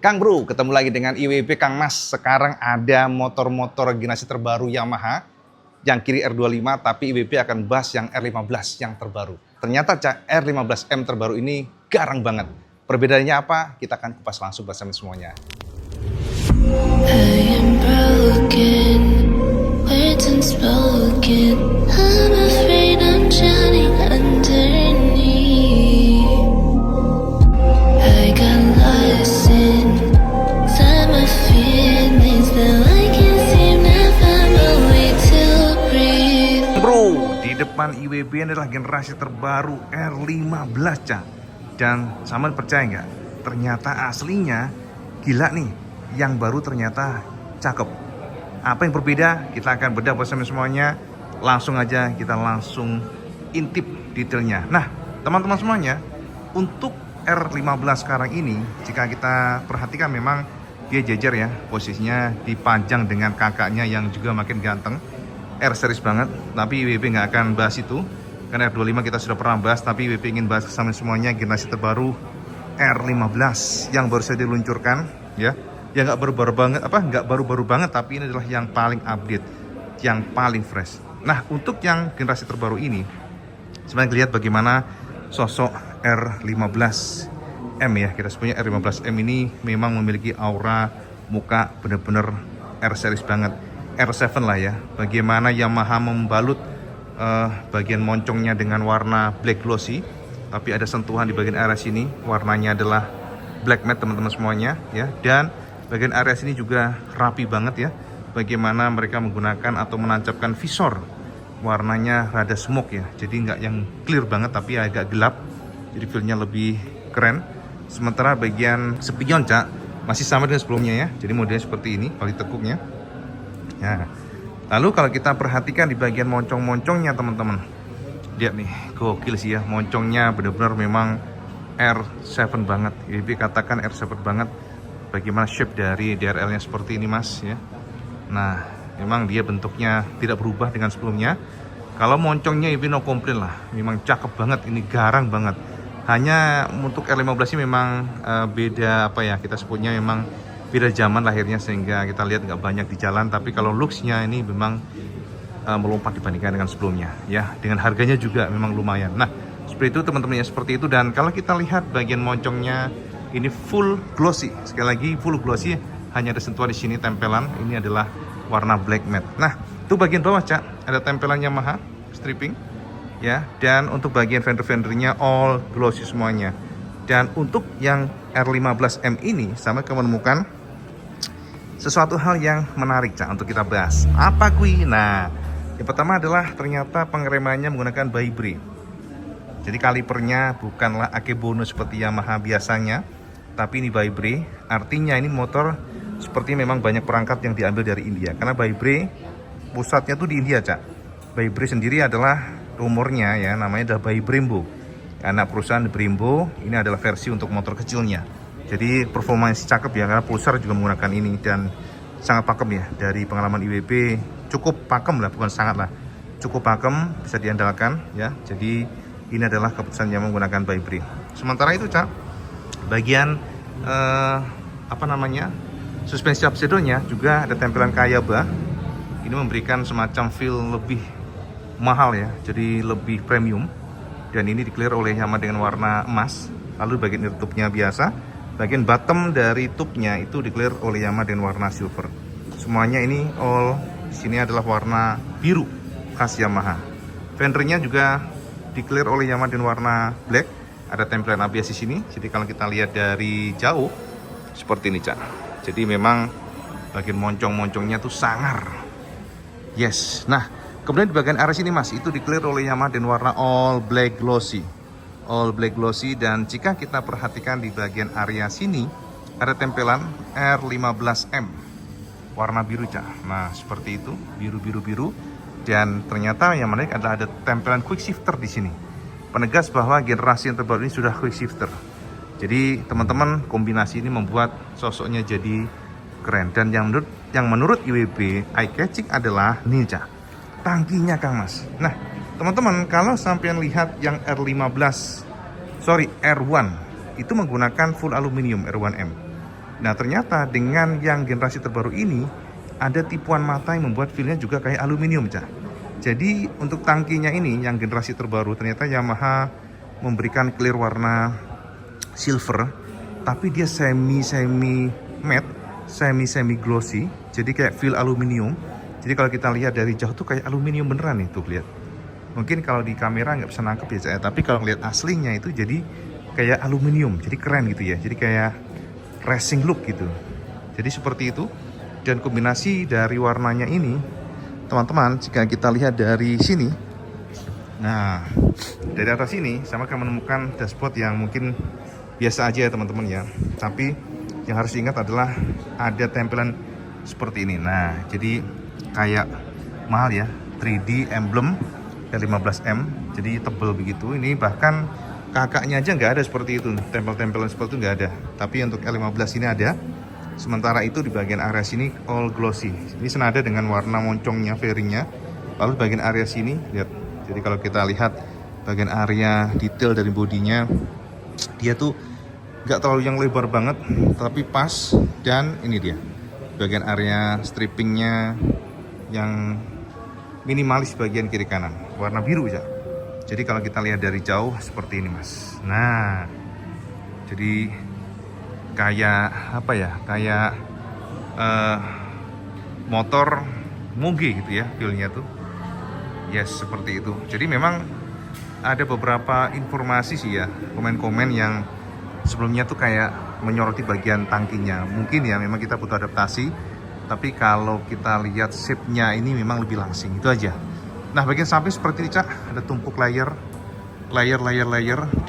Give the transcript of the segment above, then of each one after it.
Kang Bro, ketemu lagi dengan IWB Kang Mas. Sekarang ada motor-motor generasi terbaru Yamaha. Yang kiri R25, tapi IWB akan bahas yang R15 yang terbaru. Ternyata R15M terbaru ini garang banget. Perbedaannya apa? Kita akan kupas langsung bersama semuanya. I am broken, words unspoken. I'm afraid I'm drowning underneath. I got lost inside my feelings. Now I can't seem to find my way to breathe. Bro, di depan IWB adalah generasi terbaru R15, Cak. Dan sama percaya nggak? Ternyata aslinya gila nih. Yang baru ternyata cakep. Apa yang berbeda? Kita akan bedah bersama semuanya. Langsung aja kita langsung intip detailnya. Nah, teman-teman semuanya, untuk R15 sekarang ini, jika kita perhatikan memang dia jejer ya, posisinya dipajang dengan kakaknya yang juga makin ganteng. R series banget, tapi IWB nggak akan bahas itu. Karena R25 kita sudah pernah bahas, tapi IWB ingin bahas bersama semuanya generasi terbaru R15 yang baru saja diluncurkan ya. Ya nggak baru-baru banget, tapi ini adalah yang paling update, yang paling fresh. Nah, untuk yang generasi terbaru ini, sebenarnya lihat bagaimana sosok R15M ya. Kita sebutnya R15M ini memang memiliki aura muka bener-bener R series banget, R7 lah ya. Bagaimana Yamaha membalut bagian moncongnya dengan warna black glossy, tapi ada sentuhan di bagian area sini, warnanya adalah black matte teman-teman semuanya ya. Dan bagian area sini juga rapi banget ya. Bagaimana mereka menggunakan atau menancapkan visor, warnanya rada smoke ya. Jadi nggak yang clear banget, tapi agak gelap. Jadi feelnya lebih keren. Sementara bagian spion, Cak, masih sama dengan sebelumnya ya. Jadi modelnya seperti ini, kali tekuknya. Ya. Lalu kalau kita perhatikan di bagian moncong-moncongnya teman-teman, lihat nih, gokil sih ya. Moncongnya benar-benar memang R7 banget. IWB katakan R7 banget. Bagaimana shape dari DRL-nya seperti ini mas ya. Nah, memang dia bentuknya tidak berubah dengan sebelumnya. Kalau moncongnya ini no komplain lah, memang cakep banget, ini garang banget. Hanya untuk R15 ini memang beda apa ya, kita sebutnya memang beda zaman lahirnya, sehingga kita lihat nggak banyak di jalan. Tapi kalau looks-nya ini memang melompat dibandingkan dengan sebelumnya ya. Dengan harganya juga memang lumayan. Nah, seperti itu teman-teman ya, seperti itu. Dan kalau kita lihat bagian moncongnya ini full glossy, sekali lagi full glossy, hanya ada sentuhan di sini tempelan. Ini adalah warna black matte. Nah, itu bagian bawah, Cak, ada tempelan Yamaha stripping ya. Dan untuk bagian fender-fendernya all glossy semuanya. Dan untuk yang R15M ini sama kamu menemukan sesuatu hal yang menarik, Cak, untuk kita bahas. Apa kui? Nah, yang pertama adalah ternyata pengeremannya menggunakan Vibray. Jadi kalipernya bukanlah akebono seperti Yamaha biasanya, tapi ini Vibray. Artinya ini motor seperti memang banyak perangkat yang diambil dari India. Karena Vibray pusatnya tuh di India, Cak. Vibray sendiri adalah rumornya ya, namanya adalah Brembo. Anak perusahaan Brembo, ini adalah versi untuk motor kecilnya. Jadi performanya cakep ya, karena Pulsar juga menggunakan ini. Dan sangat pakem ya, dari pengalaman IWB cukup pakem lah, bukan sangat lah, cukup pakem, bisa diandalkan ya. Jadi ini adalah keputusan yang menggunakan Vibray. Sementara itu, Cak, bagian suspensi absedonya juga ada tempelan Kayaba. Ini memberikan semacam feel lebih mahal ya, jadi lebih premium. Dan ini di-clear oleh Yamaha dengan warna emas. Lalu bagian ear tube-nya biasa, bagian bottom dari tube-nya itu di-clear oleh Yamaha dengan warna silver. Semuanya ini all di sini adalah warna biru khas Yamaha. Fendernya juga di-clear oleh Yamaha dengan warna black. Ada tempelan ABS di sini. Jadi kalau kita lihat dari jauh seperti ini, Cak. Jadi memang bagian moncong-moncongnya tuh sangar. Yes. Nah, kemudian di bagian area sini, Mas, itu di-clear oleh Yamaha dengan warna all black glossy. All black glossy. Dan jika kita perhatikan di bagian area sini ada tempelan R15M warna biru, Cak. Nah, seperti itu, biru. Dan ternyata yang menarik adalah ada tempelan quick shifter di sini. Penegas bahwa generasi yang terbaru ini sudah quick shifter. Jadi teman-teman, kombinasi ini membuat sosoknya jadi keren. Dan yang menurut IWB eye catching adalah Ninja, tangkinya, Kang Mas. Nah, teman-teman, kalau sampean lihat yang R1 itu menggunakan full aluminium R1M. Nah ternyata dengan yang generasi terbaru ini ada tipuan mata yang membuat feel-nya juga kayak aluminium, Cak. Jadi untuk tangkinya ini yang generasi terbaru ternyata Yamaha memberikan clear warna silver, tapi dia semi matte, semi glossy, jadi kayak feel aluminium. Jadi kalau kita lihat dari jauh tuh kayak aluminium beneran nih, tuh lihat. Mungkin kalau di kamera nggak bisa nangkep ya, Cak, tapi kalau lihat aslinya itu jadi kayak aluminium, jadi keren gitu ya, jadi kayak racing look gitu. Jadi seperti itu. Dan kombinasi dari warnanya ini, teman-teman, jika kita lihat dari sini, nah dari atas sini sama akan menemukan dashboard yang mungkin biasa aja ya teman-teman ya, tapi yang harus diingat adalah ada tempelan seperti ini. Nah jadi kayak mahal ya, 3D emblem L15M, jadi tebel begitu. Ini bahkan kakaknya aja nggak ada seperti itu, tempel-tempelan seperti itu nggak ada, tapi untuk L15 ini ada. Sementara itu di bagian area sini all glossy. Ini senada dengan warna moncongnya, fairingnya. Lalu bagian area sini lihat. Jadi kalau kita lihat bagian area detail dari bodinya, dia tuh nggak terlalu yang lebar banget, tapi pas. Dan ini dia bagian area strippingnya yang minimalis bagian kiri kanan, warna biru ya. Jadi kalau kita lihat dari jauh seperti ini, Mas. Nah, jadi kayak apa ya, kayak motor moge gitu ya feel-nya tuh. Yes, seperti itu. Jadi memang ada beberapa informasi sih ya, komen-komen yang sebelumnya tuh kayak menyoroti bagian tangkinya. Mungkin ya memang kita butuh adaptasi, tapi kalau kita lihat shape-nya ini memang lebih langsing, itu aja. Nah bagian samping seperti ini, Cak, ada tumpuk layer,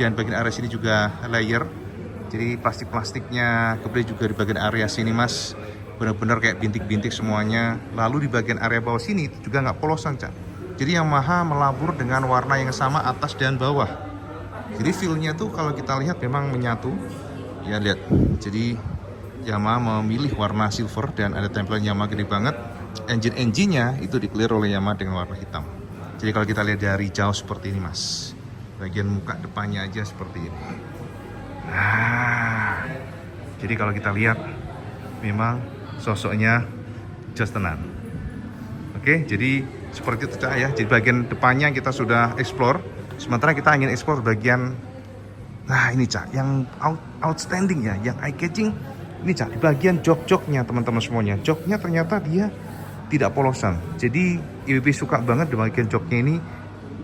dan bagian area sini juga layer. Jadi plastiknya kemudian juga di bagian area sini, Mas, benar-benar kayak bintik-bintik semuanya. Lalu di bagian area bawah sini juga nggak polosan, Cak. Jadi Yamaha melabur dengan warna yang sama atas dan bawah. Jadi feel-nya tuh kalau kita lihat memang menyatu. Ya lihat. Jadi Yamaha memilih warna silver dan ada tempelan Yamaha gede banget. Engine-nya itu di-clear oleh Yamaha dengan warna hitam. Jadi kalau kita lihat dari jauh seperti ini, Mas. Bagian muka depannya aja seperti ini. Nah, jadi kalau kita lihat memang sosoknya just tenan. Oke, jadi seperti itu, Cak, ya. Jadi bagian depannya kita sudah explore. Sementara kita ingin explore bagian, nah ini, Cak, yang outstanding ya, yang eye catching. Ini, Cak, di bagian jok-joknya teman-teman semuanya. Joknya ternyata dia tidak polosan. Jadi IWB suka banget di bagian joknya ini.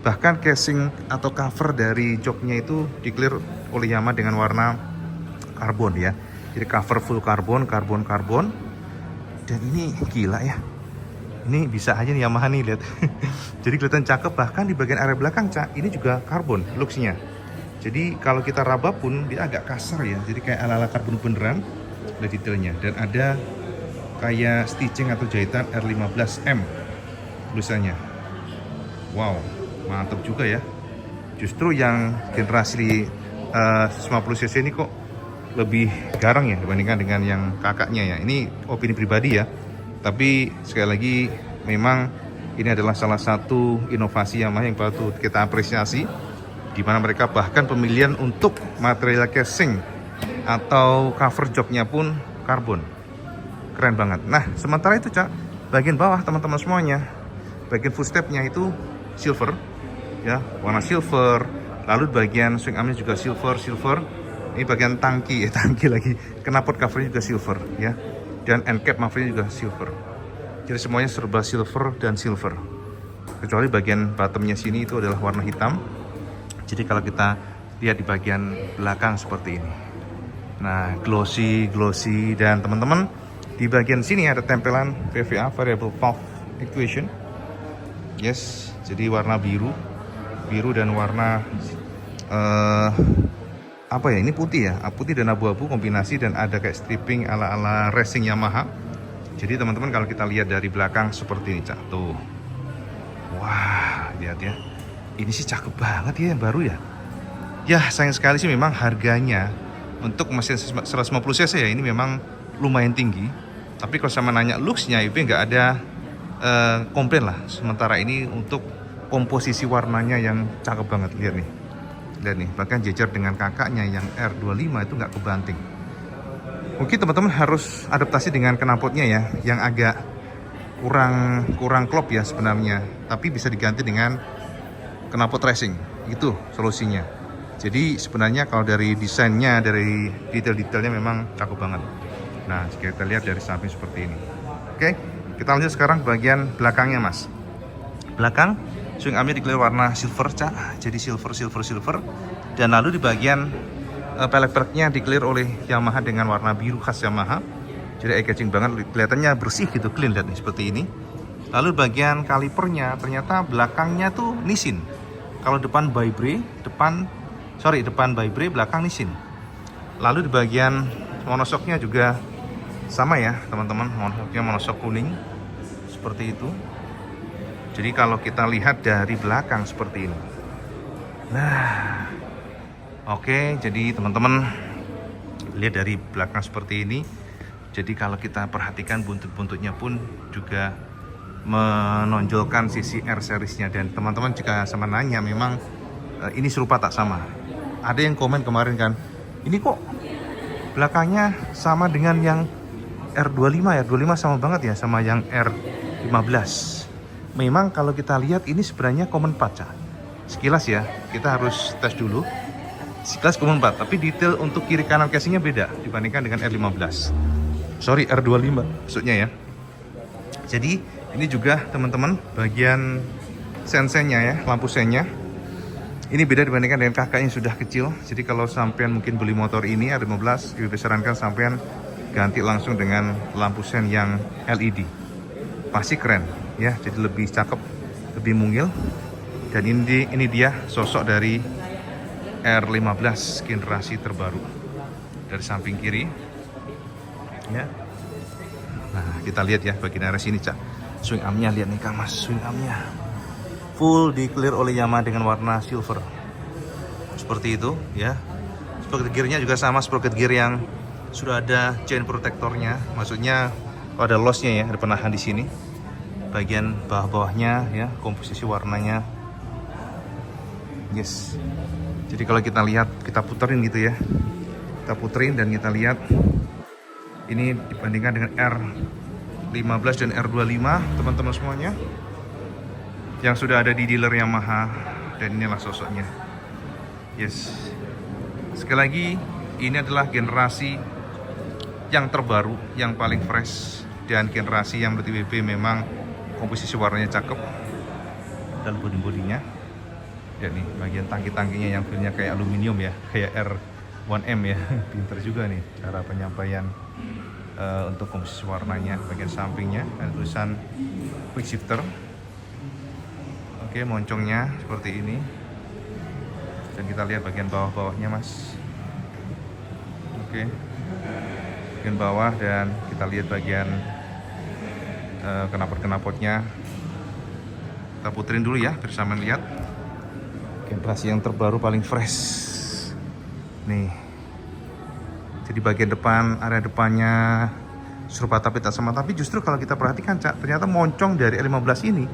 Bahkan casing atau cover dari joknya itu di-clear oleh Yamaha dengan warna karbon ya. Jadi cover full karbon. Dan ini gila ya. Ini bisa aja nih Yamaha nih, lihat. Jadi kelihatan cakep. Bahkan di bagian area belakang, Cak, ini juga karbon looks-nya. Jadi kalau kita raba pun dia agak kasar ya. Jadi kayak ala-ala karbon beneran. Ada detailnya. Dan ada kayak stitching atau jahitan R15M tulisannya. Wow, mantap juga ya. Justru yang generasi 150cc ini kok lebih garang ya dibandingkan dengan yang kakaknya ya. Ini opini pribadi ya. Tapi sekali lagi memang ini adalah salah satu inovasi Yamaha yang patut kita apresiasi, di mana mereka bahkan pemilihan untuk material casing atau cover joknya pun karbon. Keren banget. Nah, sementara itu, Cak, bagian bawah teman-teman semuanya, bagian footstepnya itu silver ya, warna silver. Lalu bagian swing armnya juga silver. Ini bagian tangki lagi. Knalpot covernya juga silver ya. Dan end cap mufflernya juga silver. Jadi semuanya serba silver dan silver. Kecuali bagian bottomnya sini itu adalah warna hitam. Jadi kalau kita lihat di bagian belakang seperti ini. Nah, glossy dan teman-teman di bagian sini ada tempelan VVA, variable valve actuation. Yes, jadi warna biru dan warna apa ya, ini putih ya, putih dan abu-abu kombinasi, dan ada kayak stripping ala-ala racing Yamaha. Jadi teman-teman kalau kita lihat dari belakang seperti ini, Cak, tuh. Wah, lihat ya. Ini sih cakep banget ya yang baru ya. Ya, sayang sekali sih memang harganya untuk mesin 150cc ya ini memang lumayan tinggi. Tapi kalau sama nanya looks-nya itu nggak ada komplain lah. Sementara ini untuk komposisi warnanya yang cakep banget, lihat nih. Lihat nih, bahkan jejer dengan kakaknya yang R25 itu nggak kebanting. Mungkin teman-teman harus adaptasi dengan knalpotnya ya, yang agak kurang klop ya sebenarnya, tapi bisa diganti dengan knalpot racing. Itu solusinya. Jadi sebenarnya kalau dari desainnya, dari detail-detailnya memang cakep banget. Nah, kita lihat dari samping seperti ini. Oke, kita lanjut sekarang bagian belakangnya, Mas. Belakang swing armnya dikelilingi warna silver, Cak. Jadi silver. Dan lalu di bagian pelek-peleknya dikelilingi oleh Yamaha dengan warna biru khas Yamaha. Jadi eye catching banget, kelihatannya bersih gitu, clean, lihat nih seperti ini. Lalu bagian kalipernya ternyata belakangnya tuh Nissin. Kalau depan Vibray, depan Vibray, belakang Nissin. Lalu di bagian monoshocknya juga sama ya teman-teman, monoshocknya monoshock kuning seperti itu. Jadi kalau kita lihat dari belakang seperti ini. Nah, oke, jadi teman-teman lihat dari belakang seperti ini. Jadi kalau kita perhatikan buntut-buntutnya pun juga menonjolkan sisi R seriesnya. Dan teman-teman jika sama nanya, memang ini serupa tak sama. Ada yang komen kemarin kan, ini kok belakangnya sama dengan yang R25 ya, R25 sama banget ya sama yang R15. Memang kalau kita lihat ini sebenarnya common part, sekilas ya, kita harus tes dulu. Sekilas common part, tapi detail untuk kiri kanan casingnya beda dibandingkan dengan R15. Sorry, R25 maksudnya ya. Jadi ini juga teman-teman bagian sensennya ya, lampu sennya. Ini beda dibandingkan dengan kakak yang sudah kecil. Jadi kalau sampean mungkin beli motor ini R15, lebih sarankan sampean ganti langsung dengan lampu sen yang LED. Pasti keren ya, jadi lebih cakep, lebih mungil. Dan ini dia sosok dari R15 generasi terbaru dari samping kiri ya. Nah, kita lihat ya bagian area sini, Cak. Swing armnya lihat nih Kang Mas, swing armnya full di-clear oleh Yamaha dengan warna silver. Seperti itu ya. Sprocket gearnya juga sama sprocket gear yang sudah ada chain protectornya. Maksudnya kalau ada lossnya ya, ada penahan di sini. Bagian bawah-bawahnya ya, komposisi warnanya. Yes. Jadi kalau kita lihat, kita puterin gitu ya. Kita puterin dan kita lihat ini dibandingkan dengan R15 dan R25 teman-teman semuanya yang sudah ada di dealer Yamaha. Dan inilah sosoknya. Yes. Sekali lagi, ini adalah generasi yang terbaru, yang paling fresh, dan generasi yang menurut WB memang komposisi warnanya cakep dan bodi-bodinya. Ya nih, bagian tangki-tangkinya yang filmnya kayak aluminium ya, kayak R1M ya. Pinter juga nih cara penyampaian untuk komposisi warnanya. Bagian sampingnya ada tulisan quick shifter. Oke, moncongnya seperti ini. Dan kita lihat bagian bawah-bawahnya, Mas. Oke, bagian bawah, dan kita lihat bagian knalpot-knalpotnya. Kita puterin dulu ya, bersama lihat generasi yang terbaru paling fresh nih. Jadi bagian depan, area depannya serupa tapi tak sama. Tapi justru kalau kita perhatikan, Cak, ternyata moncong dari R15 ini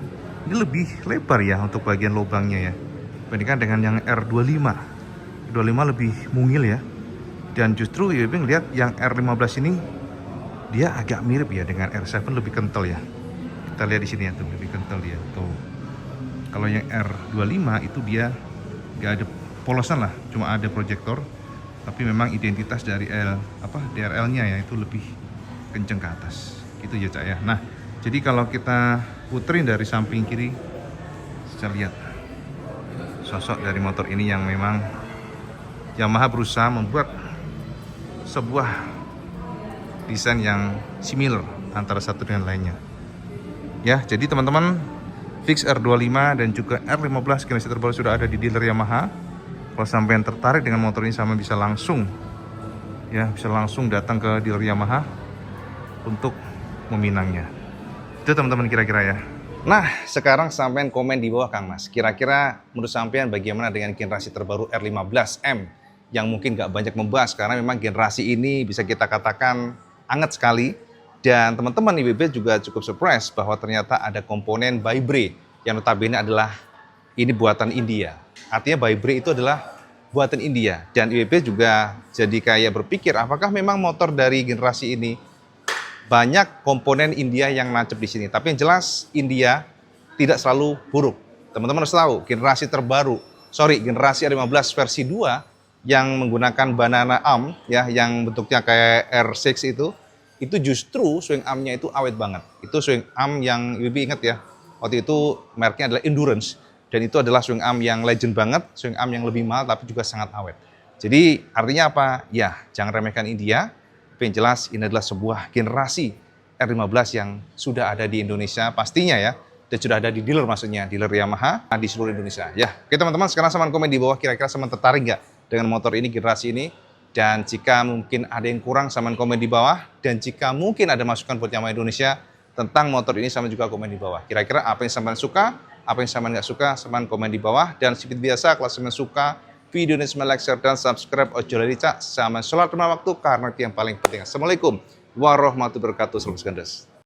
lebih lebar ya untuk bagian lubangnya ya, dibandingkan dengan yang R25. R25 lebih mungil ya. Dan justru ya lihat yang R15 ini dia agak mirip ya dengan R7, lebih kental ya. Kita lihat di sini ya, tuh lebih kental dia tuh. Kalau yang R25 itu dia nggak ada polosan lah, cuma ada proyektor. Tapi memang identitas dari DRL-nya ya itu lebih kenceng ke atas. Gitu ya, Cak ya. Nah, jadi kalau kita puterin dari samping kiri, bisa lihat sosok dari motor ini yang memang Yamaha berusaha membuat sebuah desain yang similar antara satu dengan lainnya. Ya, jadi teman-teman, fix R25 dan juga R15 generasi terbaru sudah ada di dealer Yamaha. Kalau sampai yang tertarik dengan motor ini, sama bisa langsung datang ke dealer Yamaha untuk meminangnya. Itu teman-teman kira-kira ya. Nah, sekarang sampean komen di bawah Kang Mas. Kira-kira menurut sampean bagaimana dengan generasi terbaru R15M yang mungkin gak banyak membahas, karena memang generasi ini bisa kita katakan hangat sekali. Dan teman-teman IBB juga cukup surprise bahwa ternyata ada komponen Vibray yang notabene adalah ini buatan India. Artinya Vibray itu adalah buatan India. Dan IWB juga jadi kayak berpikir apakah memang motor dari generasi ini banyak komponen India yang nancep di sini. Tapi yang jelas India tidak selalu buruk. Teman-teman harus tahu generasi R15 versi 2 yang menggunakan banana arm ya, yang bentuknya kayak R6 itu justru swing armnya itu awet banget. Itu swing arm yang IWB ingat ya. Waktu itu mereknya adalah Endurance. Dan itu adalah swing arm yang legend banget, swing arm yang lebih mahal tapi juga sangat awet. Jadi artinya apa? Ya, jangan remehkan India. Tapi yang jelas ini adalah sebuah generasi R15 yang sudah ada di Indonesia pastinya ya. Dan sudah ada di dealer maksudnya, dealer Yamaha di seluruh Indonesia. Ya, oke teman-teman, sekarang sama komen di bawah kira-kira sama tertarik nggak dengan motor ini, generasi ini. Dan jika mungkin ada yang kurang, sama komen di bawah. Dan jika mungkin ada masukan buat Yamaha Indonesia tentang motor ini, sama juga komen di bawah. Kira-kira apa yang sama suka, apa yang sama nggak suka, sama komen di bawah. Dan seperti biasa, kalau sama suka, video ini sama like, share, dan subscribe. Ojo lali cak, sama sholat lima waktu, karena itu yang paling penting. Assalamualaikum warahmatullahi wabarakatuh. Salam segandas.